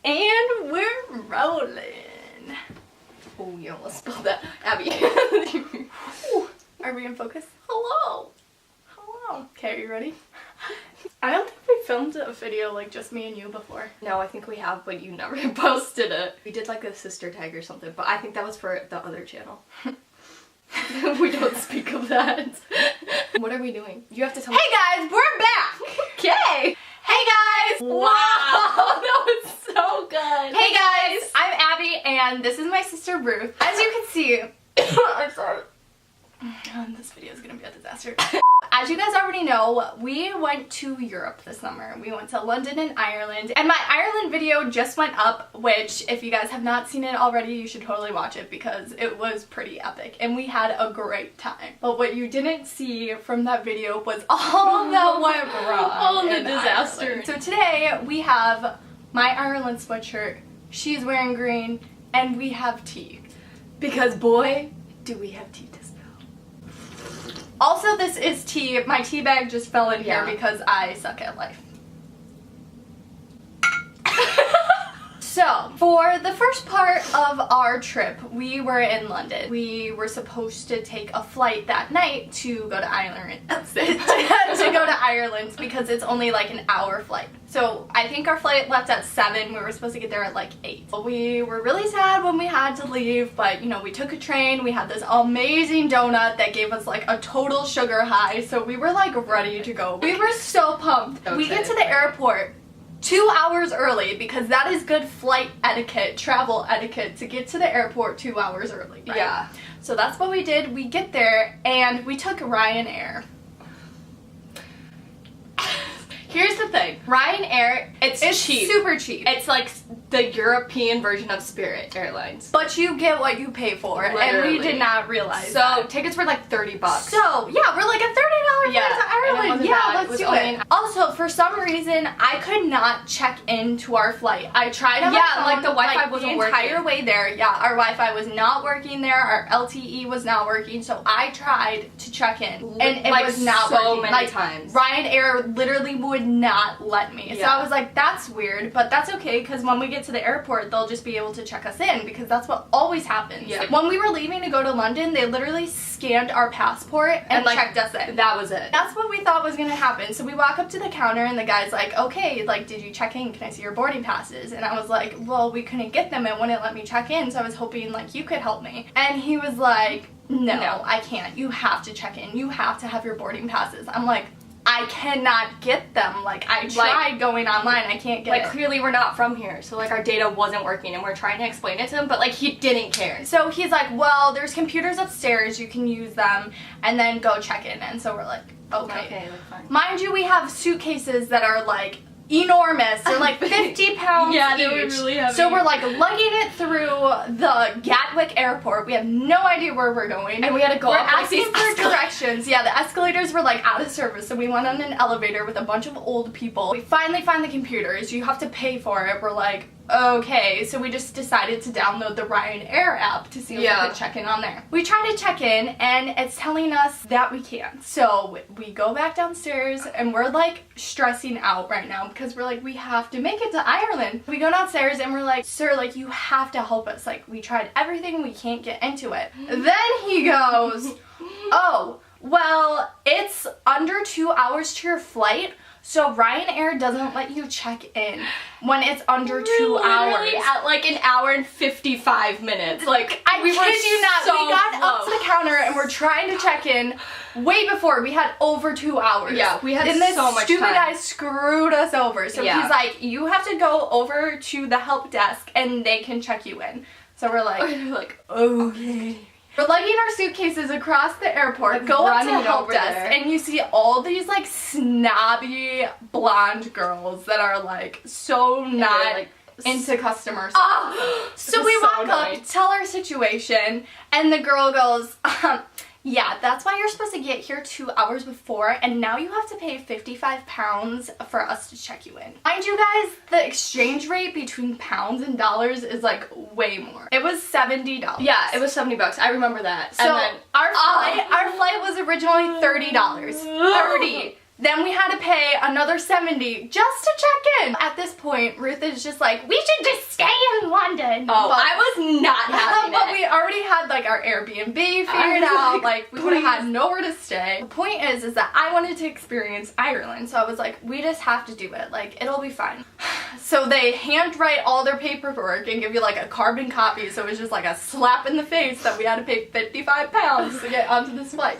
And we're rolling. Oh, you almost spelled that, Abby. Are we in focus? Hello. Hello. Okay, are you ready? I don't think we filmed a video like just me and you before. No, I think we have, but you never posted it. We did like a sister tag or something, but I think that was for the other channel. We don't speak of that. What are we doing? You have to tell me. Hey guys, we're back! Okay! Hey guys! Wow! That was so good! Hey guys! I'm Abby and this is my sister Ruth. As you can see, I'm sorry. This video is gonna be a disaster. As you guys already know, we went to Europe this summer. We went to London and Ireland, and my Ireland video just went up, which if you guys have not seen it already, you should totally watch it because it was pretty epic and we had a great time. But what you didn't see from that video was all that went wrong. All the disaster. Ireland. So today we have my Ireland sweatshirt, she's wearing green, and we have tea. Because boy, do we have tea to spill. Also, this is tea. My tea bag just fell in here because I suck at life. So, for the first part of our trip, we were in London. We were supposed to take a flight that night to go to Ireland. That's it. To go to Ireland because it's only like an hour flight. So, I think our flight left at 7. We were supposed to get there at like 8. We were really sad when we had to leave, but you know, we took a train. We had this amazing donut that gave us like a total sugar high. So, we were like ready to go. We were so pumped. We get to the airport 2 hours early because that is good flight etiquette, travel etiquette, to get to the airport 2 hours early, right? Yeah. So that's what we did. We get there and we took Ryanair. Here's the thing. Ryanair, it's cheap. Super cheap. It's like the European version of Spirit Airlines. But you get what you pay for. Literally. And we did not realize that. Tickets were like $30. So, yeah, we're like a $30 flight to Ireland. Yeah, let's do it. Also, for some reason, I could not check into our flight. I tried on my phone, like the Wi-Fi wasn't working. The entire way there, our Wi-Fi was not working there. Our LTE was not working. So I tried to check in. And it was not working. So many times. Ryanair literally would not let me. So I was like, that's weird, but that's okay because when we get to the airport, they'll just be able to check us in because that's what always happens. Yeah. When we were leaving to go to London, they literally scanned our passport and like, checked us in. That was it. That's what we thought was gonna happen. So we walk up to the counter and the guy's like, okay, like, did you check in? Can I see your boarding passes? And I was like, well, we couldn't get them. It wouldn't let me check in, so I was hoping like you could help me. And he was like, no, I can't. You have to check in. You have to have your boarding passes. I'm like, I cannot get them. Like, I tried going online, I can't get it. Like, clearly we're not from here, so like our data wasn't working and we're trying to explain it to him, but like he didn't care. So he's like, well, there's computers upstairs, you can use them, and then go check in. And so we're like, okay, fine. Mind you, we have suitcases that are like enormous. They're like 50 pounds each. They were really heavy. So we're like lugging it through the Gatwick airport. We have no idea where we're going. And we had to go up like these directions. Yeah, the escalators were like out of service. So we went on an elevator with a bunch of old people. We finally find the computers. You have to pay for it. We're like, okay, so we just decided to download the Ryanair app to see if we could check in on there. We try to check in and it's telling us that we can't. So we go back downstairs and we're like stressing out right now because we're like, we have to make it to Ireland. We go downstairs and we're like, sir, like you have to help us. Like we tried everything, we can't get into it. Then he goes, oh, well, it's under 2 hours to your flight. So Ryanair doesn't let you check in when it's under 2 hours. Literally at like an hour and 55 minutes. Like, I kid you not. We got up to the counter and we're trying to check in way before. We had over 2 hours. Yeah, we had so much time. And this stupid guy screwed us over. So he's like, you have to go over to the help desk and they can check you in. So we're like, okay. We're lugging our suitcases across the airport, like go up to the help desk, and you see all these like snobby blonde girls that are like so not like into customer service. So we walk up, tell our situation, and the girl goes, yeah, that's why you're supposed to get here 2 hours before, and now you have to pay £55 for us to check you in. Mind you guys, the exchange rate between pounds and dollars is like way more. It was $70. Yeah, it was $70. I remember that. So and then our flight was originally $30. Then we had to pay another $70 just to check in. At this point, Ruth is just like, we should just stay in London. Oh, I was not having but we already had like our Airbnb figured out. Like we would have had nowhere to stay. The point is that I wanted to experience Ireland. So I was like, we just have to do it. Like it'll be fine. So they handwrite all their paperwork and give you like a carbon copy. So it was just like a slap in the face that we had to pay £55 to get onto this flight.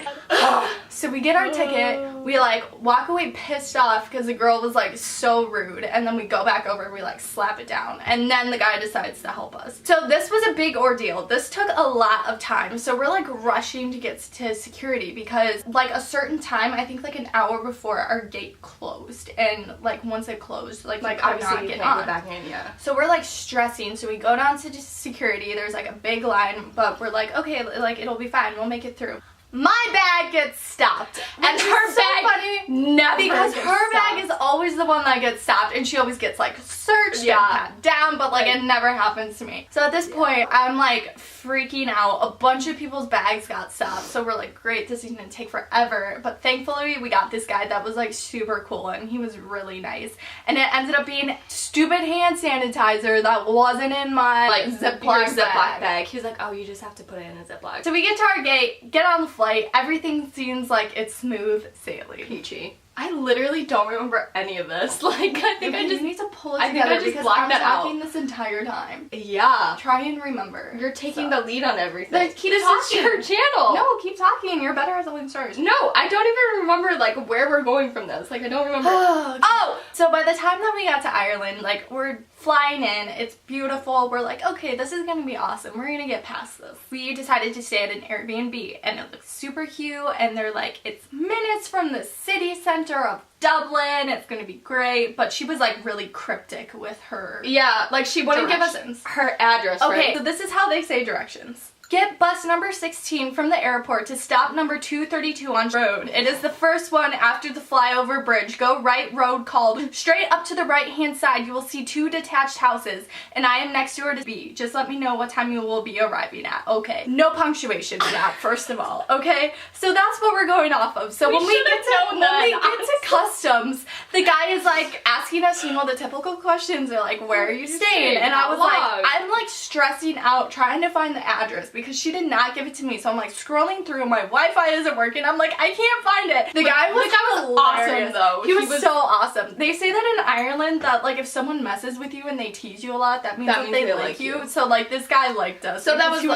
So we get our ticket. We like walk away pissed off because the girl was like so rude, and then we go back over and we like slap it down, and then the guy decides to help us. So this was a big ordeal. This took a lot of time. So we're like rushing to get to security because like a certain time, I think like an hour before, our gate closed, and like once it closed, like obviously you can't go back in. Yeah. So we're like stressing. So we go down to security. There's like a big line, but we're like, okay, like it'll be fine. We'll make it through. My bag gets stopped, and her bag never because her bag is always the one that gets stopped, and she always gets like searched and pat down, but like it never happens to me. So at this point, I'm like freaking out. A bunch of people's bags got stopped, so we're like, great, this is gonna take forever. But thankfully, we got this guy that was like super cool, and he was really nice. And it ended up being stupid hand sanitizer that wasn't in my like Ziploc bag. He was like, oh, you just have to put it in a Ziploc. So we get to our gate, get on the flight. Everything seems like it's smooth sailing. Peachy. I literally don't remember any of this. Like, I think I just need to pull it together because I'm talking this entire time. Yeah. Try and remember. You're taking the lead on everything. Like, keep this talking. Is your channel. No, keep talking. You're better at telling stories. No, I don't even remember, like, where we're going from this. Like, I don't remember. Oh! So by the time that we got to Ireland, like, we're flying in. It's beautiful. We're like, okay, this is gonna be awesome. We're gonna get past this. We decided to stay at an Airbnb, and it looks super cute, and they're like, it's minutes from the city center of Dublin. It's gonna be great. But she was like really cryptic with her. Yeah, like she wouldn't give us her address. Okay, right? so this is how they say directions. Get bus number 16 from the airport to stop number 232 on road. It is the first one after the flyover bridge. Go right road called. Straight up to the right hand side you will see 2 detached houses, and I am next door to B. Just let me know what time you will be arriving at. Okay. No punctuation in that, first of all. Okay? So that's what we're going off of. So when we get to customs, the guy is like asking us, you know, the typical questions are like, where are you staying? And I was like, I'm like stressing out trying to find the address because she did not give it to me. So I'm like scrolling through, my Wi-Fi isn't working. I'm like, I can't find it. The guy was awesome though. He was so awesome. They say that in Ireland that like if someone messes with you and they tease you a lot, that means they like you. So like this guy liked us. So that was he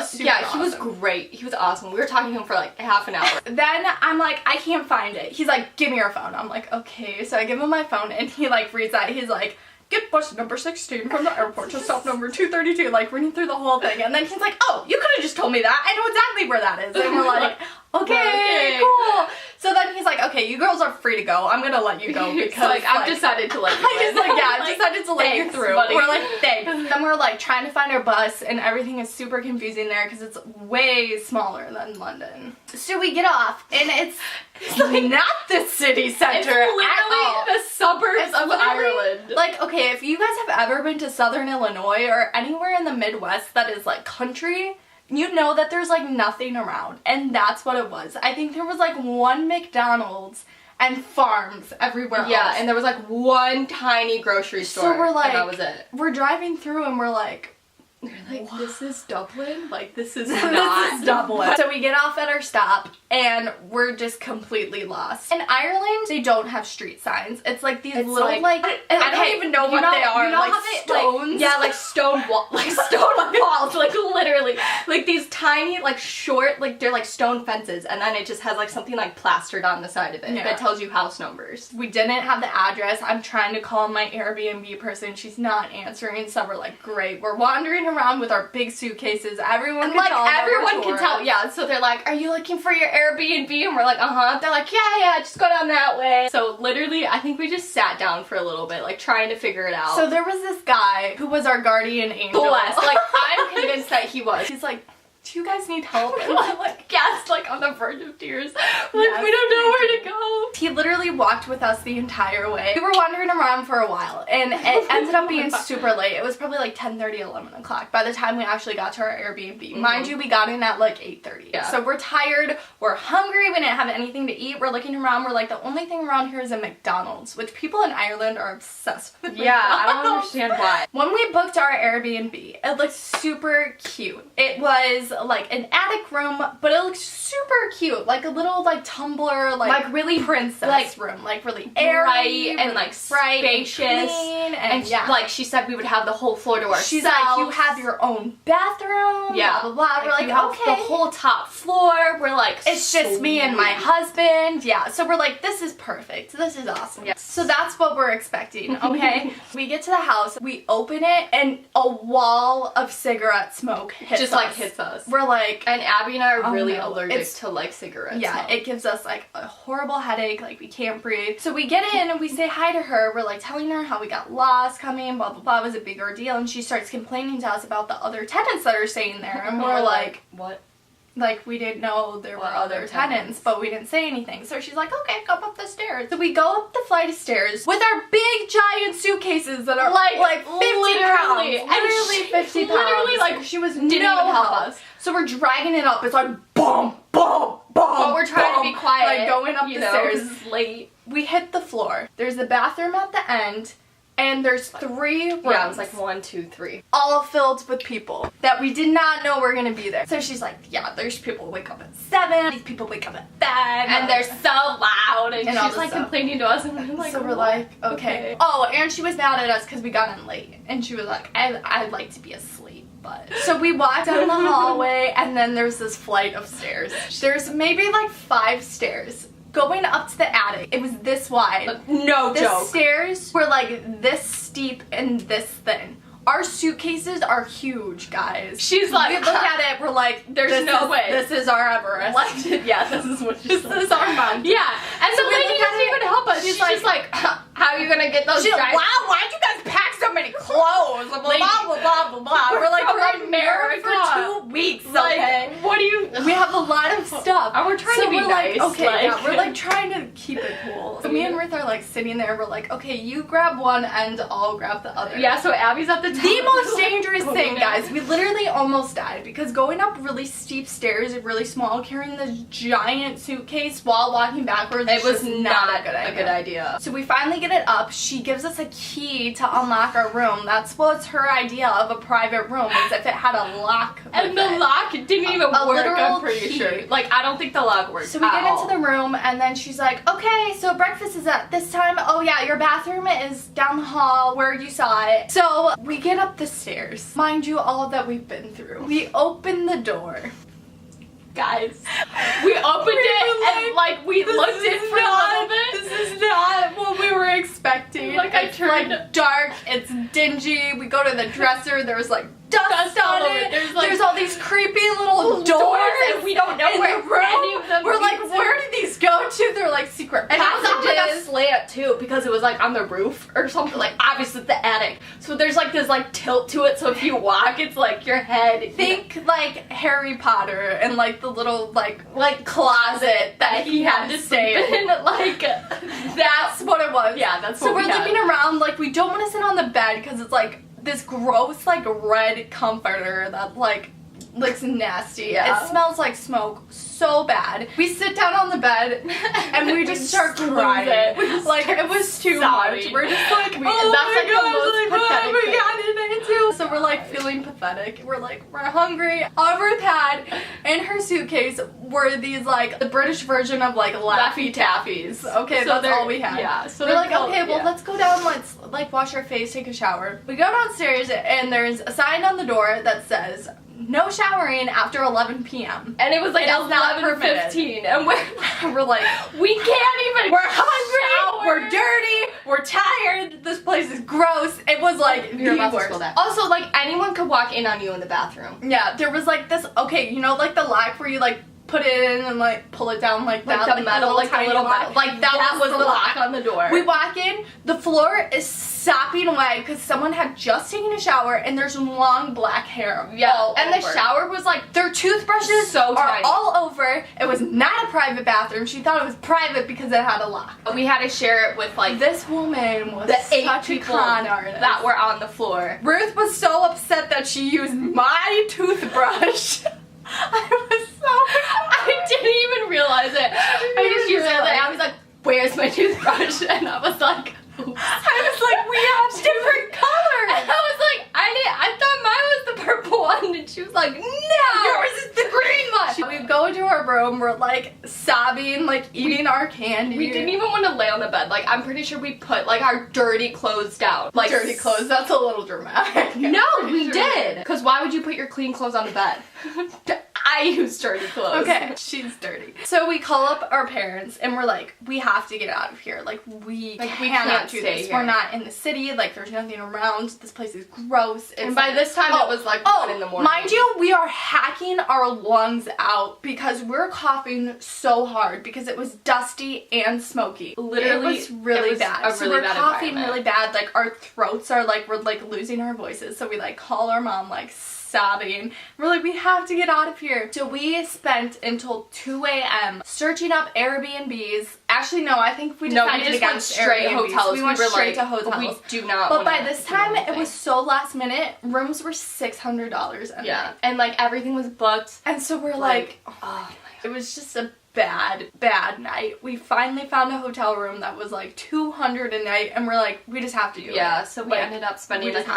was great. He was awesome. We were talking to him for like half an hour. Then I'm like, I can't find it. He's like, give me your phone. I'm like, okay. So I give him my phone, and he like reads that. He's like, get bus number 16 from the airport to stop number 232, like reading through the whole thing. And then he's like, oh, you could have just told me that. I know exactly where that is. And we're like, okay, cool. So then he's like, okay, you girls are free to go. I'm gonna let you go because like, I've decided to let you in. I've decided to let you through. Buddy. We're like, thanks. Then we're like trying to find our bus, and everything is super confusing there because it's way smaller than London. So we get off, and it's like not the city center. It's literally the suburbs of Ireland. Like, okay, if you guys have ever been to Southern Illinois or anywhere in the Midwest that is like country, you know that there's like nothing around, and that's what it was. I think there was like one McDonald's and farms everywhere else. Yeah, and there was like one tiny grocery store. So we're like, and that was it. We're driving through and we're like, this is Dublin? Like, this is not this is Dublin. So we get off at our stop, and we're just completely lost. In Ireland, they don't have street signs. It's like these little, like I don't even know what they are. You know like how they, stones? Like, yeah, like stone walls. Like, literally. Like, these tiny, like, short, like, they're like stone fences, and then it just has, like, something, like, plastered on the side of it that tells you house numbers. We didn't have the address. I'm trying to call my Airbnb person. She's not answering, so we're like, great. We're wandering around with our big suitcases. Everyone can tell. Yeah, so they're like, are you looking for your Airbnb? And we're like, uh-huh. They're like, yeah, just go down that way. So literally, I think we just sat down for a little bit, like trying to figure it out. So there was this guy who was our guardian angel. Bless. Like, I'm convinced that he was. He's like, do you guys need help? And I'm like, yes, like on the verge of tears. Like, yes, we don't know where to go. He literally walked with us the entire way. We were wandering around for a while, and it ended up being super late. It was probably like 10:30, 11 o'clock by the time we actually got to our Airbnb. Mind you, we got in at like 8:30. Yeah. So we're tired, we're hungry, we didn't have anything to eat. We're looking around, we're like, the only thing around here is a McDonald's, which people in Ireland are obsessed with. Yeah, I don't understand why. When we booked our Airbnb, it looked super cute. It was like an attic room, but it looked super cute. Like a little like Tumblr, like really princess room. Like really airy and like bright spacious. And clean. And yeah. Like she said we would have the whole floor to ourselves. She's like, you have your own bathroom. Yeah. Blah, blah, blah. We're like, you have okay. the whole top floor. We're like, it's just me and my husband. Yeah. So we're like, this is perfect. This is awesome. Yes. So that's what we're expecting, okay? We get to the house, we open it, and a wall of cigarette smoke hits us. Like hits us. We're like, and Abby and I are really allergic to like cigarettes. Yeah, it gives us like a horrible headache, like we can't breathe. So we get in and we say hi to her. We're like telling her how we got lost coming, blah blah blah. It was a big ordeal, and she starts complaining to us about the other tenants that are staying there, and we're like, what? Like, we didn't know there were other tenants, but we didn't say anything. So she's like, okay, come up the stairs. So we go up the flight of stairs with our big giant suitcases that are like 50 pounds. Literally 50 pounds. Literally, like, she didn't even help us. So we're dragging it up. It's like, boom, boom, boom. But we're trying to be quiet. Like, going up the stairs. It's late. We hit the floor. There's the bathroom at the end. And there's 3 rooms. Yeah, it was like 1, 2, 3. All filled with people that we did not know were gonna be there. So she's like, yeah, there's people who wake up at 7, these people wake up at 5. And they're so loud. And she's like stuff. complaining to us. And I'm like, so we're like, okay. Oh, and she was mad at us because we got in late. And she was like, I'd like to be asleep. But. So we walked down the hallway, and then there's this flight of stairs. There's maybe like 5 stairs. Going up to the attic, it was this wide. No joke. The stairs were like this steep and this thin. Our suitcases are huge, guys. She's like, we look at it, we're like, there's no way. This is our Everest. Like, yeah, this is what she's This is our mountain. Yeah, and so the lady doesn't even help us. She's just like, how are you gonna get those giant... Wow, why'd you guys pack so many clothes? Blah, blah, blah, blah, blah, blah. We're like, we're in America for 2 weeks, okay? Like, what do you... We have a lot of stuff. And we're trying to be nice. Like, okay, yeah, we're like trying to keep it cool. So me and Ruth are like sitting there, we're like, okay, you grab one end, I'll grab the other. Yeah, so Abby's at the top. The most dangerous thing, guys, we literally almost died because going up really steep stairs, really small, carrying this giant suitcase while walking backwards, it was not a good idea. So we finally get it up. She gives us a key to unlock our room. That's what's her idea of a private room, is if it had a lock. And the lock didn't even work, I'm pretty sure. Like, I don't think the lock worked. So we get into the room, and then she's like, okay, so breakfast is at this time. Oh yeah, your bathroom is down the hall where you saw it. So we get up the stairs. Mind you, all that we've been through. We open the door. Guys, we opened it and like we looked in for a little bit. This is not what we were expecting. Like, it's like dark, it's dingy. We go to the dresser, there's like dust on it. There's all these creepy little doors, and we don't know where any of them. We're like, where did these go to? They're like secret passages. And it's on like a slant too, because it was like on the roof or something. Like, obviously the attic. So there's like this like tilt to it. So if you walk, it's like your head. Think like Harry Potter and like the little like closet that he had to stay in. Like, that's what it was. Yeah, that's what so we're looking around, like, we don't want to sit on the bed because it's like this gross like red comforter that like looks nasty. Yeah. It smells like smoke so bad. We sit down on the bed and we just start crying. Like, it was too much. We're just like, oh my gosh, like, what have we gotten into? So we're like feeling pathetic. We're like, we're hungry. All Ruth had in her suitcase were these like the British version of like Laffy Taffies. Okay, so that's all we had. Yeah. So we're like, okay, well, let's go down, let's like wash our face, take a shower. We go downstairs and there's a sign on the door that says, no showering after 11 p.m. And it was like 11:15, and we're like, we can't even. We're hungry. We're dirty. We're tired. This place is gross. It was like the worst. Also, like, anyone could walk in on you in the bathroom. Yeah, there was like this. Okay, you know, like the lock where you like put it in and like pull it down like that. Like the metal, like the little metal. Like that was the lock on the door. We walk in, the floor is sopping wet because someone had just taken a shower and there's long black hair all and over. The shower was like, their toothbrushes so are all over. It was not a private bathroom. She thought it was private because it had a lock. We had to share it with like this woman was the 8 such a people con artist that were on the floor. Ruth was so upset that she used my toothbrush. I didn't even realize it. I just used it and I was like, where's my toothbrush? And I was like, oops. I was like, we have different colors. And I was like, I thought mine was the purple one. And she was like, no, yours is the green one. We go to our room, we're like sobbing, like eating our candy. We didn't even want to lay on the bed. Like, I'm pretty sure we put like our dirty clothes down. Like, dirty clothes, that's a little dramatic. No, we did. Because why would you put your clean clothes on the bed? I use dirty clothes. Okay, she's dirty. So we call up our parents and we're like, we have to get out of here. Like, we cannot do this. Here. We're not in the city. Like, there's nothing around. This place is gross. And by this time, it was like 1 in the morning. Mind you, we are hacking our lungs out because we're coughing so hard because it was dusty and smoky. Literally, it was really bad. So we're coughing really bad. Like, our throats are like, we're like losing our voices. So we like call our mom, like sobbing. We're like, we have to get out of here. So we spent until 2 a.m. searching up Airbnbs. Actually, no, I think we decided went straight Airbnbs. hotels. We went straight to hotels. We do not. But by this time, it was so last minute. Rooms were $600 a night. And like everything was booked. And so we're like, oh, it was just a bad night. We finally found a hotel room that was like $200 a night, and we're like, we just have to do it. Yeah, so we ended up spending like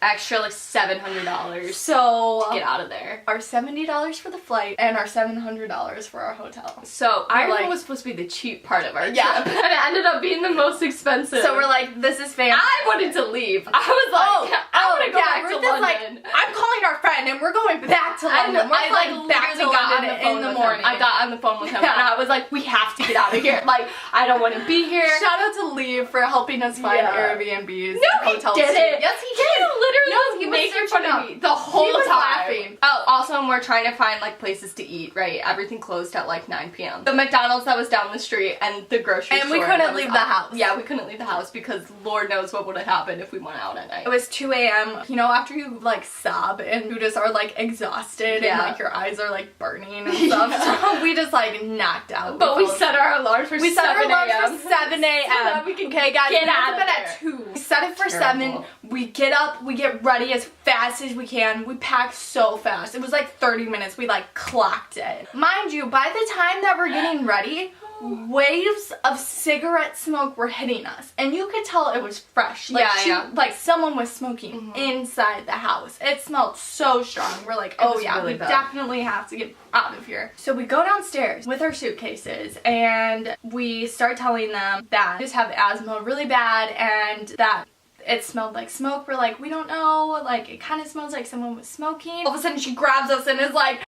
extra like $700 so to get out of there. Our $70 for the flight and our $700 for our hotel. So Ireland was supposed to be the cheap part of our trip, and it ended up being the most expensive. So we're like, this is fantastic. I wanted to leave. I was like, I want to go back to London. Like, I'm calling our friend and we're going back to London. I like back to London in the morning. I got on the phone with him. And I was like, we have to get out of here. Like, I don't want to be here. Shout out to Lee for helping us find Airbnbs. No, he didn't. Yes, he did. He was making fun of me the whole time. Laughing. Oh, also, and we're trying to find like places to eat, right? Everything closed at like 9 p.m. The McDonald's that was down the street and the grocery store. And we couldn't leave the house. Yeah, we couldn't leave the house because Lord knows what would have happened if we went out at night. It was 2 a.m. You know, after you like sob and you just are like exhausted and like your eyes are like burning and stuff. So we just like knocked out. But we set our alarm for 7 a.m. We set our alarm for 7 a.m. So that we can guys, get out of bed there. At 2. We set it for 7. We get up, we get ready as fast as we can. We pack so fast. It was like 30 minutes. We like clocked it. Mind you, by the time that we're getting ready, waves of cigarette smoke were hitting us, and you could tell it was fresh. Like like someone was smoking inside the house. It smelled so strong. We're like, oh yeah, we definitely have to get out of here. So we go downstairs with our suitcases and we start telling them that we just have asthma really bad and that it smelled like smoke. We're like, we don't know, like it kind of smells like someone was smoking. All of a sudden she grabs us and is like,